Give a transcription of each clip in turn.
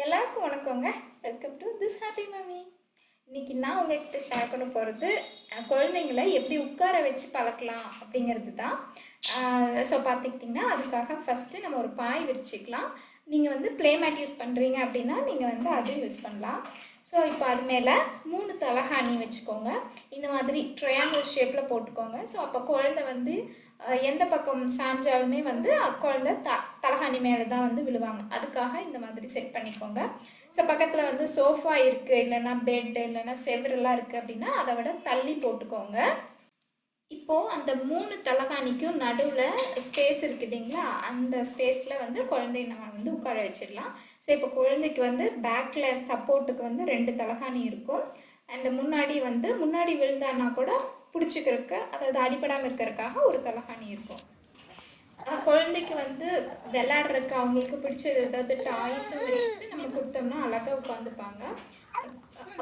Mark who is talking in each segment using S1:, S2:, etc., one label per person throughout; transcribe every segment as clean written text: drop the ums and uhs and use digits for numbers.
S1: எல்லாருக்கும் வணக்கங்க. Welcome to this happy mummy. இன்னைக்கு நான் உங்ககிட்ட ஷேர் பண்ண போகிறது குழந்தைங்கள எப்படி உட்கார வச்சு பழக்கலாம் அப்படிங்கிறது தான். ஸோ பார்த்துக்கிட்டிங்கன்னா அதுக்காக ஃபஸ்ட்டு நம்ம ஒரு பாய் விரிச்சிக்கலாம். நீங்கள் வந்து ப்ளே மேட் யூஸ் பண்ணுறீங்க அப்படின்னா நீங்கள் வந்து அதுவும் யூஸ் பண்ணலாம். ஸோ இப்போ அது மேலே 3 தலகாணி வச்சுக்கோங்க. இந்த மாதிரி ட்ரையாங்கிள் ஷேப்பில் போட்டுக்கோங்க. ஸோ அப்போ குழந்தை வந்து எந்த பக்கம் சாஞ்சாலுமே வந்து குழந்தை தலகாணி மேலே தான் வந்து விழுவாங்க. அதுக்காக இந்த மாதிரி செட் பண்ணிக்கோங்க. ஸோ பக்கத்தில் வந்து சோஃபா இருக்குது, இல்லைன்னா பெட்டு, இல்லைன்னா செவரெல்லாம் இருக்குது அப்படின்னா அதை விட தள்ளி போட்டுக்கோங்க. இப்போது அந்த 3 தலகாணிக்கும் நடுவில் ஸ்பேஸ் இருக்குது இல்லைங்களா, அந்த ஸ்பேஸில் வந்து குழந்தைய நம்ம வந்து உட்கார வச்சிடலாம். ஸோ இப்போ குழந்தைக்கு வந்து பேக்கில் சப்போர்ட்டுக்கு வந்து 2 தலகாணி இருக்கும். அண்ட் முன்னாடி விழுந்தான்னா கூட பிடிச்சிக்கிறதுக்கு, அதாவது அடிப்படாமல் இருக்கிறதுக்காக ஒரு தலகாணி இருக்கும். குழந்தைக்கு வந்து விளையாடுறதுக்கு அவங்களுக்கு பிடிச்சது ஏதாவது டாய்ஸும் வச்சுட்டு நம்ம கொடுத்தோம்னா அழகாக உட்காந்துப்பாங்க.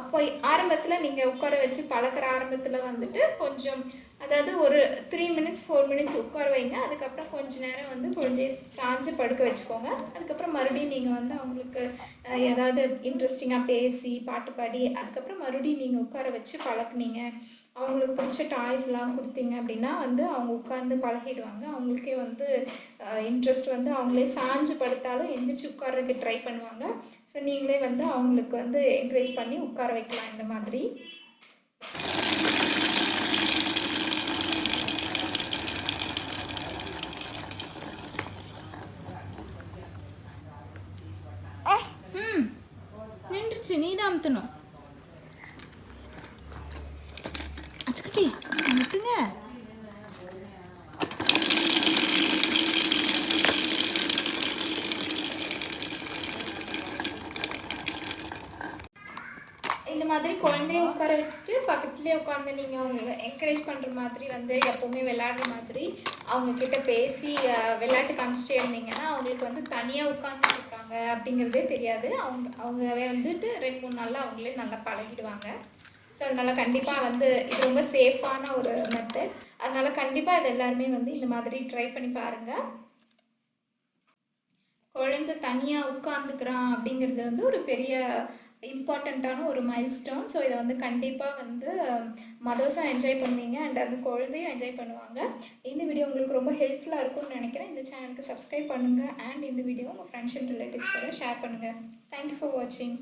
S1: அப்போ ஆரம்பத்தில் நீங்கள் உட்கார வச்சு பழக்கிற ஆரம்பத்தில் வந்துட்டு கொஞ்சம், அதாவது ஒரு 3 மினிட்ஸ் 4 மினிட்ஸ் உட்கார வைங்க. அதுக்கப்புறம் கொஞ்சம் நேரம் வந்து குழந்தைய சாஞ்சு படுக்க வச்சுக்கோங்க. அதுக்கப்புறம் மறுபடியும் நீங்கள் வந்து அவங்களுக்கு ஏதாவது இன்ட்ரெஸ்டிங்காக பேசி பாட்டு பாடி அதுக்கப்புறம் மறுபடியும் நீங்கள் உட்கார வச்சு பழக்குனீங்க, அவங்களுக்கு பிடிச்ச டாய்ஸ்லாம் கொடுத்தீங்க அப்படின்னா வந்து அவங்க உட்காந்து பழகிடுவாங்க. அவங்களுக்கே வந்து இன்ட்ரெஸ்ட் வந்து அவங்களே சாஞ்சு படுத்தாலும் எந்திரிச்சு உட்கார்றதுக்கு ட்ரை பண்ணுவாங்க. ஸோ நீங்களே வந்து அவங்களுக்கு வந்து என்கரேஜ் பண்ணி உட்கார வைக்கலாம் இந்த மாதிரி. நின்றுச்சு, நீ தான் அமுத்தணும். அச்சுக்குட்டி அமுத்துங்க. இந்த மாதிரி குழந்தைய உட்கார வச்சுட்டு பக்கத்துலேயே உட்காந்து நீங்கள் அவங்க என்கரேஜ் பண்ணுற மாதிரி வந்து எப்போவுமே விளையாடுற மாதிரி அவங்கக்கிட்ட பேசி விளையாட்டு காமிச்சிட்டே இருந்தீங்கன்னா அவங்களுக்கு வந்து தனியாக உட்காந்துருக்காங்க அப்படிங்கிறதே தெரியாது. அவங்கவே வந்துட்டு 2-3 நாளில் அவங்களே நல்லா பழகிடுவாங்க. ஸோ அதனால் கண்டிப்பாக வந்து இது ரொம்ப சேஃபான ஒரு மெத்தட். அதனால் கண்டிப்பாக இது எல்லாருமே வந்து இந்த மாதிரி ட்ரை பண்ணி பாருங்கள். குழந்தை தனியாக உட்காந்துக்கிறான் அப்படிங்கிறது வந்து ஒரு பெரிய இம்பார்ட்டண்ட்டான ஒரு மைல்ஸ்டோன். ஸோ இதை வந்து கண்டிப்பாக வந்து மதர்ஸும் என்ஜாய் பண்ணுவீங்க அண்ட் அந்த குழந்தையும் என்ஜாய் பண்ணுவாங்க. இந்த வீடியோ உங்களுக்கு ரொம்ப ஹெல்ப்ஃபுல்லாக இருக்கும்னு நினைக்கிறேன். இந்த சேனலுக்கு சப்ஸ்கிரைப் பண்ணுங்கள் அண்ட் இந்த வீடியோ உங்கள் ஃப்ரெண்ட்ஸ் அண்ட் ரிலேட்டிவ்ஸோட ஷேர் பண்ணுங்கள். தேங்க்யூ ஃபார் வாட்சிங்.